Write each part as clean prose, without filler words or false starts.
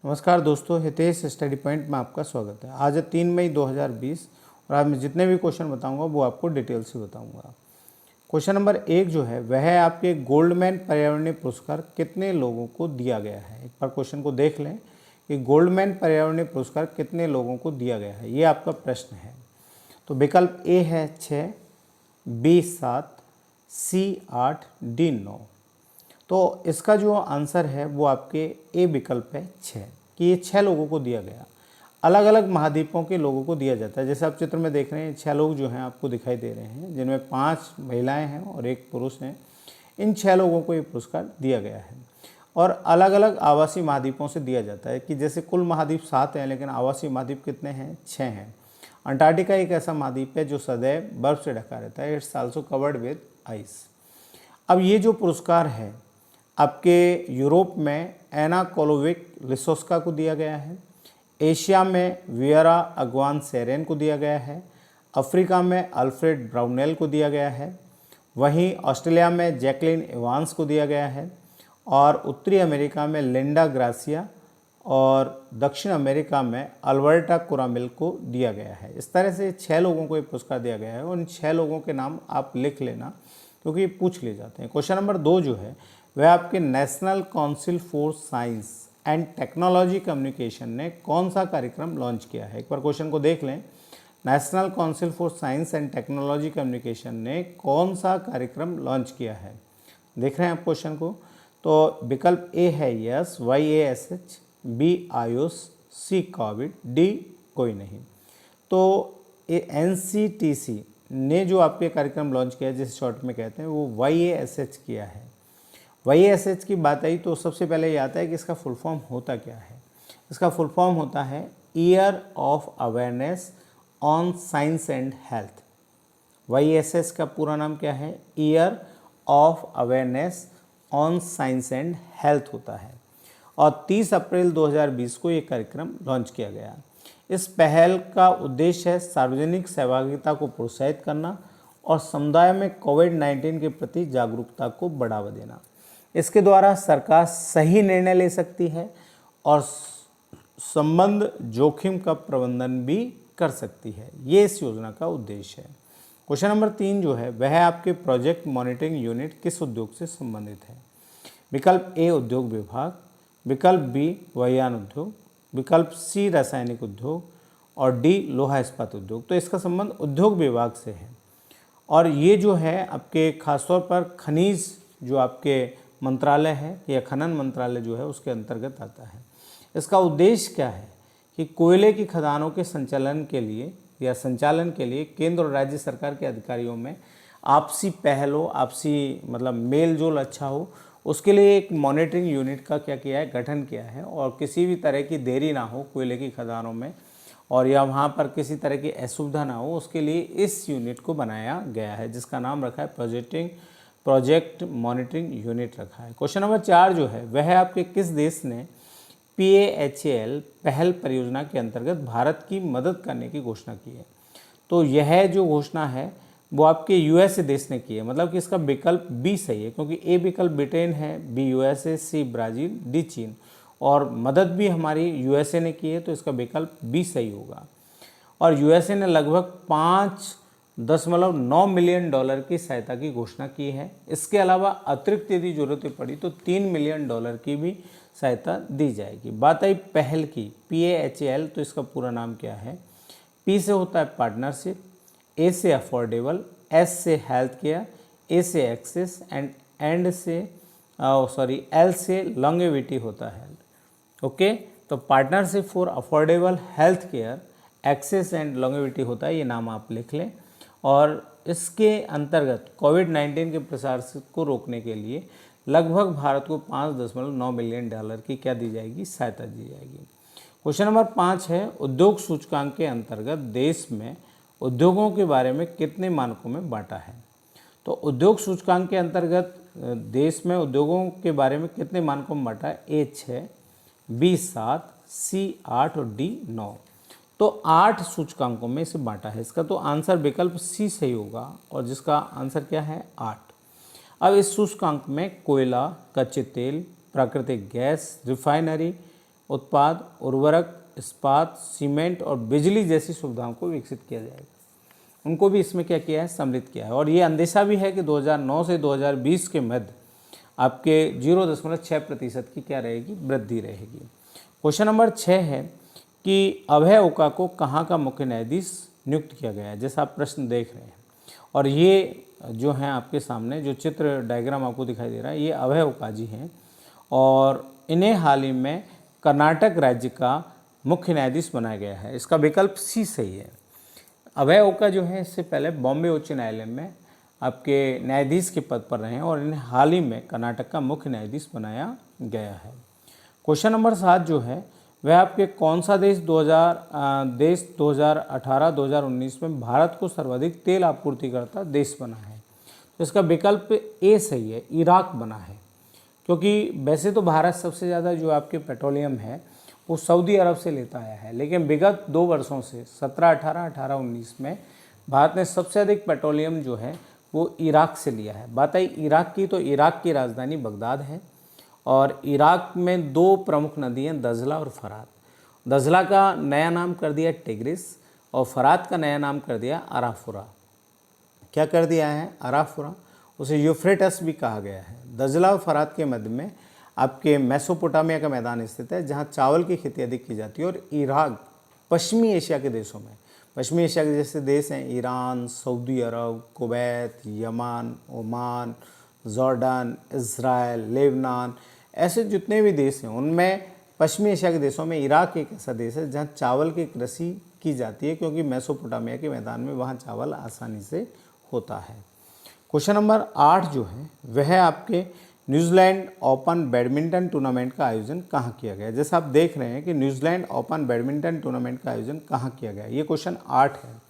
नमस्कार दोस्तों, Hitesh study point में आपका स्वागत है। आज है 3 मई 2020 और आज मैं जितने भी क्वेश्चन बताऊंगा वो आपको डिटेल से बताऊंगा। क्वेश्चन नंबर 1 जो है वह है आपके गोल्डमैन पर्यावरणीय पुरस्कार कितने लोगों को दिया गया है। एक बार क्वेश्चन को देख लें कि गोल्डमैन पर्यावरणीय पुरस्कार कितने लोगों को दिया गया है, ये आपका प्रश्न है। तो विकल्प ए है 6, बी 7, सी 8, डी 9। तो इसका जो आंसर है वो आपके ए विकल्प है 6, कि ये 6 लोगों को दिया गया। अलग अलग महाद्वीपों के लोगों को दिया जाता है। जैसे आप चित्र में देख रहे हैं 6 लोग जो हैं आपको दिखाई दे रहे हैं, जिनमें 5 महिलाएं हैं और 1 पुरुष हैं। इन 6 लोगों को ये पुरस्कार दिया गया है और अलग अलग आवासीय महाद्वीपों से दिया जाता है। कि जैसे कुल महाद्वीप 7 हैं लेकिन आवासीय महाद्वीप कितने हैं, 6 हैं। अंटार्कटिका एक ऐसा महाद्वीप है जो सदैव बर्फ से ढका रहता है। It's also covered with ice. अब ये जो पुरस्कार है आपके यूरोप में एना कोलोविक लिसोस्का को दिया गया है, एशिया में वियरा अगवान सेरेन को दिया गया है, अफ्रीका में अल्फ्रेड ब्राउनेल को दिया गया है, वहीं ऑस्ट्रेलिया में जैकलिन इवांस को दिया गया है और उत्तरी अमेरिका में लिंडा ग्रासिया और दक्षिण अमेरिका में अल्बर्टा कुरामिल को दिया गया है। इस तरह से 6 लोगों को ये पुरस्कार दिया गया है और इन 6 लोगों के नाम आप लिख लेना क्योंकि ये पूछ लिए जाते हैं। क्वेश्चन नंबर 2 जो है वह आपके national council for science and technology communication ने कौन सा कार्यक्रम लॉन्च किया है। एक बार क्वेश्चन को देख लें। National council for science and technology communication ने कौन सा कार्यक्रम लॉन्च किया है, देख रहे हैं आप क्वेश्चन को। तो विकल्प ए है यस, YASH, बी आयुष, सी कोविड, डी कोई नहीं। तो ये NCTC ने जो आपके कार्यक्रम लॉन्च किया है, जिसे शॉर्ट में कहते हैं, वो YASH किया है। YASH की बात आई तो सबसे पहले ये आता है कि इसका फुल फॉर्म होता क्या है। इसका फुल फॉर्म होता है year of awareness on science and health. YASH का पूरा नाम क्या है, year of awareness on science and health होता है। और 30 अप्रैल 2020 को ये कार्यक्रम लॉन्च किया गया। इस पहल का उद्देश्य है सार्वजनिक सहभागिता को प्रोत्साहित करना और समुदाय में कोविड-19 के प्रति जागरूकता को बढ़ावा देना। इसके द्वारा सरकार सही निर्णय ले सकती है और संबंध जोखिम का प्रबंधन भी कर सकती है। ये इस योजना का उद्देश्य है। क्वेश्चन नंबर 3 जो है वह आपके प्रोजेक्ट मॉनिटरिंग यूनिट किस उद्योग से संबंधित है। विकल्प ए उद्योग विभाग, विकल्प बी वायुयान उद्योग, विकल्प सी रासायनिक उद्योग और डी लोहा इस्पात उद्योग। तो इसका संबंध उद्योग विभाग से है और ये जो है आपके खासतौर पर खनिज जो आपके मंत्रालय है या खनन मंत्रालय जो है उसके अंतर्गत आता है। इसका उद्देश्य क्या है कि कोयले की खदानों के संचालन के लिए केंद्र और राज्य सरकार के अधिकारियों में आपसी पहल हो, आपसी मतलब मेल जोल अच्छा हो, उसके लिए एक मॉनिटरिंग यूनिट का क्या किया है, गठन किया है। और किसी भी तरह की देरी ना हो कोयले की खदानों में और या वहाँ पर किसी तरह की असुविधा ना हो, उसके लिए इस यूनिट को बनाया गया है, जिसका नाम रखा है प्रोजेक्ट मॉनिटरिंग यूनिट रखा है। क्वेश्चन नंबर 4 जो है वह आपके किस देश ने PAHAL पहल परियोजना के अंतर्गत भारत की मदद करने की घोषणा की है। तो यह जो घोषणा है वो आपके USA देश ने की है। मतलब कि इसका विकल्प बी सही है क्योंकि ए विकल्प ब्रिटेन है, B USA, C Brazil, D चीन और मदद भी हमारी USA ने की है। तो इसका विकल्प बी सही होगा। और USA ने लगभग 5.9 मिलियन डॉलर की सहायता की घोषणा की है। इसके अलावा अतिरिक्त यदि ज़रूरत पड़ी तो 3 मिलियन डॉलर की भी सहायता दी जाएगी। बात आई पहल की, PAHAL, तो इसका पूरा नाम क्या है। P से होता है पार्टनरशिप, A से अफोर्डेबल, S से हेल्थ केयर, A से एक्सेस एंड से L से लॉन्गेविटी होता है। ओके, तो partnership for affordable health care, access and longevity होता है, ये नाम आप लिख लें। और इसके अंतर्गत कोविड-19 के प्रसार को रोकने के लिए लगभग भारत को 5.9 मिलियन डॉलर की क्या दी जाएगी, सहायता दी जाएगी। क्वेश्चन नंबर 5 है उद्योग सूचकांक के अंतर्गत देश में उद्योगों के बारे में कितने मानकों में बांटा है। तो उद्योग सूचकांक के अंतर्गत देश में उद्योगों के बारे में कितने मानकों में बांटा है, ए 6, बी 7, सी 8 और डी 9। तो 8 सूचकांकों में इसे बांटा है। इसका तो आंसर विकल्प सी सही होगा और जिसका आंसर क्या है, 8। अब इस सूचकांक में कोयला, कच्चे तेल, प्राकृतिक गैस, रिफाइनरी उत्पाद, उर्वरक, इस्पात, सीमेंट और बिजली जैसी सुविधाओं को विकसित किया जाएगा। उनको भी इसमें क्या किया है, सम्मिलित किया है। और ये अंदेशा भी है कि 2009 से 2020 के मध्य आपके 0.6% की क्या रहेगी, वृद्धि रहेगी। क्वेश्चन नंबर 6 है कि अभय ओका को कहाँ का मुख्य न्यायाधीश नियुक्त किया गया है, जैसा आप प्रश्न देख रहे हैं। और ये जो हैं आपके सामने जो चित्र डायग्राम आपको दिखाई दे रहा है, ये अभय ओका जी हैं और इन्हें हाल ही में कर्नाटक राज्य का मुख्य न्यायाधीश बनाया गया है। इसका विकल्प सी सही है। अभय ओका जो है इससे पहले बॉम्बे उच्च न्यायालय में आपके न्यायाधीश के पद पर रहे हैं और इन्हें हाल ही में कर्नाटक का मुख्य न्यायाधीश बनाया गया है। क्वेश्चन नंबर 7 जो है वह आपके कौन सा देश 2018-2019 में भारत को सर्वाधिक तेल आपूर्तिकर्ता देश बना है। तो इसका विकल्प ए सही है, इराक बना है। क्योंकि वैसे तो भारत सबसे ज़्यादा जो आपके पेट्रोलियम है वो सऊदी अरब से लेता आया है, लेकिन विगत 2 वर्षों से 17-18, 18-19 में भारत ने सबसे अधिक पेट्रोलियम जो है वो इराक से लिया है। बात आई इराक की, तो इराक की राजधानी बगदाद है और इराक में 2 प्रमुख नदी हैं, दजला और फरात। दजला का नया नाम कर दिया टिग्रिस और फरात का नया नाम कर दिया अराफुरा। क्या कर दिया है, अराफुरा। उसे यूफ्रेटस भी कहा गया है। दजला और फरात के मध्य में आपके मेसोपोटामिया का मैदान स्थित है, जहाँ चावल की खेती अधिक की जाती है। और इराक पश्चिमी एशिया के देशों में, पश्चिमी एशिया के जैसे देश हैं Iran, Saudi Arab, Kuwait, Yemen, Oman, Jordan, Israel, Lebanon, ऐसे जितने भी देश हैं उनमें पश्चिमी एशिया के देशों में इराक एक ऐसा देश है जहाँ चावल की कृषि की जाती है, क्योंकि मेसोपोटामिया के मैदान में वहाँ चावल आसानी से होता है। क्वेश्चन नंबर 8 जो है वह आपके न्यूजीलैंड ओपन बैडमिंटन टूर्नामेंट का आयोजन कहाँ किया गया। जैसा आप देख रहे हैं कि न्यूजीलैंड ओपन बैडमिंटन टूर्नामेंट का आयोजन कहाँ किया गया, ये क्वेश्चन 8 है।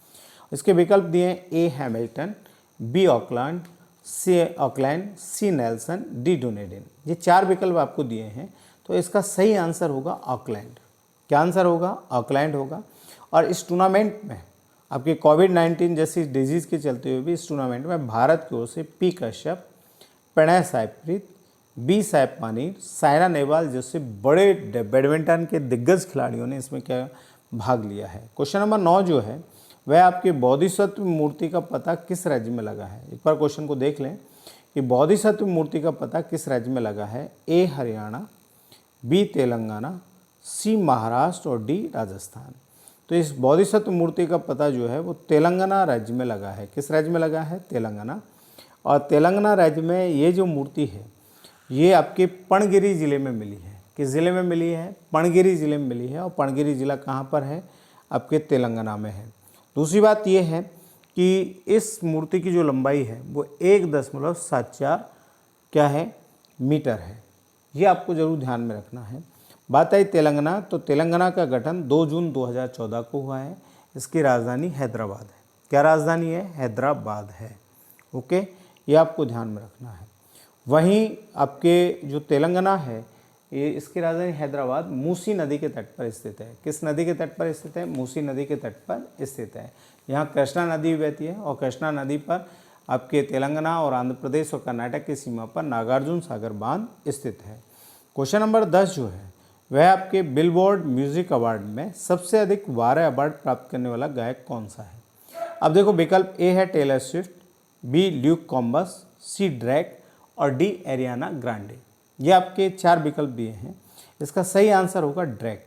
इसके विकल्प दिए हैं ए हैमिल्टन, बी ऑकलैंड, सी नेल्सन, डी डुनेडिन। ये 4 विकल्प आपको दिए हैं, तो इसका सही आंसर होगा ऑकलैंड। क्या आंसर होगा, ऑकलैंड होगा। और इस टूर्नामेंट में आपके कोविड-19 जैसी डिजीज़ के चलते हुए भी इस टूर्नामेंट में भारत की ओर से पी कश्यप, प्रणय साईप्रीत, बी साई पानीर, सायना नेहवाल जैसे बड़े बैडमिंटन के दिग्गज खिलाड़ियों ने इसमें क्या भाग लिया है। क्वेश्चन नंबर 9 जो है वह आपके बोधिसत्व मूर्ति का पता किस राज्य में लगा है। एक बार क्वेश्चन को देख लें कि बोधिसत्व मूर्ति का पता किस राज्य में लगा है। ए हरियाणा, बी तेलंगाना, सी महाराष्ट्र और डी राजस्थान। तो इस बोधिसत्व मूर्ति का पता जो है वो तेलंगाना राज्य में लगा है। किस राज्य में लगा है, तेलंगाना। और तेलंगाना राज्य में ये जो मूर्ति है ये आपके पणगिरी ज़िले में मिली है। किस ज़िले में मिली है, पणगिरी ज़िले में मिली है। और पणगिरी ज़िला कहाँ पर है, आपके तेलंगाना में है। दूसरी बात ये है कि इस मूर्ति की जो लंबाई है वो 1.74 क्या है, मीटर है। ये आपको ज़रूर ध्यान में रखना है। बात आई तेलंगाना, तो तेलंगाना का गठन 2 जून 2014 को हुआ है। इसकी राजधानी हैदराबाद है। क्या राजधानी है, हैदराबाद है। ओके, ये आपको ध्यान में रखना है। वहीं आपके जो तेलंगाना है ये इसकी राजधानी हैदराबाद मूसी नदी के तट पर स्थित है। किस नदी के तट पर स्थित है, मूसी नदी के तट पर स्थित है। यहाँ कृष्णा नदी बहती है और कृष्णा नदी पर आपके तेलंगाना और आंध्र प्रदेश और कर्नाटक की सीमा पर नागार्जुन सागर बांध स्थित है। क्वेश्चन नंबर 10 जो है वह आपके बिलबोर्ड म्यूजिक अवार्ड में सबसे अधिक 12 अवार्ड प्राप्त करने वाला गायक कौन सा है। अब देखो विकल्प ए है टेलर स्विफ्ट, बी ल्यूक कॉम्बस, सी ड्रैक और डी एरियाना ग्रांडे। ये आपके 4 विकल्प दिए हैं। इसका सही आंसर होगा ड्रैक।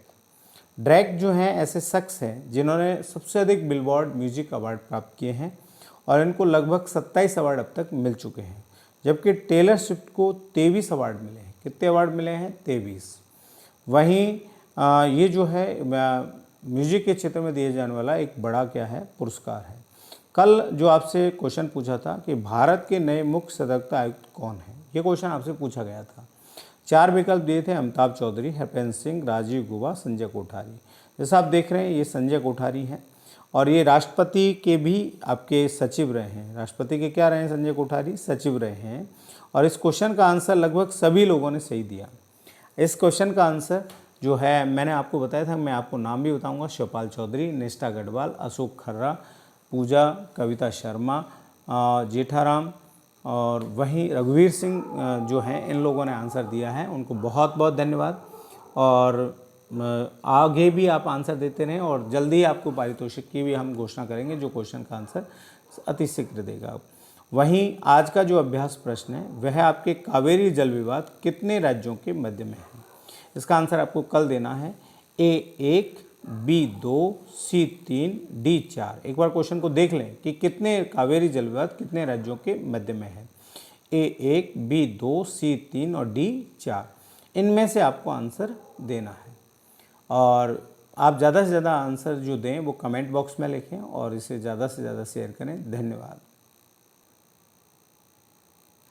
ड्रैक जो हैं ऐसे शख्स हैं जिन्होंने सबसे अधिक बिलबोर्ड म्यूजिक अवार्ड प्राप्त किए हैं और इनको लगभग 27 अवार्ड अब तक मिल चुके हैं। जबकि टेलर स्विफ्ट को 23 अवार्ड मिले हैं। कितने अवार्ड मिले हैं, 23। वहीं ये जो है म्यूजिक के क्षेत्र में दिए जाने वाला एक बड़ा क्या है, पुरस्कार है। कल जो आपसे क्वेश्चन पूछा था कि भारत के नए मुख्य सतर्कता आयुक्त कौन है, ये क्वेश्चन आपसे पूछा गया था। 4 विकल्प दिए थे, अमिताभ चौधरी, हरपेंद्र सिंह, राजीव गुबा, संजय कोठारी। जैसा आप देख रहे हैं ये संजय कोठारी हैं और ये राष्ट्रपति के भी आपके सचिव रहे हैं। राष्ट्रपति के क्या रहे हैं, संजय कोठारी सचिव रहे हैं। और इस क्वेश्चन का आंसर लगभग सभी लोगों ने सही दिया। इस क्वेश्चन का आंसर जो है मैंने आपको बताया था, मैं आपको नाम भी बताऊंगा। शिवपाल चौधरी, निष्ठा गढ़वाल, अशोक खर्रा, पूजा, कविता शर्मा, जेठाराम और वहीं रघुवीर सिंह जो हैं, इन लोगों ने आंसर दिया है। उनको बहुत बहुत धन्यवाद। और आगे भी आप आंसर देते रहें और जल्दी आपको पारितोषिक की भी हम घोषणा करेंगे जो क्वेश्चन का आंसर अति शीघ्र देगा। वहीं आज का जो अभ्यास प्रश्न है वह आपके कावेरी जल विवाद कितने राज्यों के मध्य में है। इसका आंसर आपको कल देना है। A1, B2, C3, D4। एक बार क्वेश्चन को देख लें कि कितने कावेरी जल विवाद कितने राज्यों के मध्य में है। A1, B2, C3 और D4, इनमें से आपको आंसर देना है। और आप ज़्यादा से ज़्यादा आंसर जो दें वो कमेंट बॉक्स में लिखें और इसे ज़्यादा से ज़्यादा शेयर करें। धन्यवाद।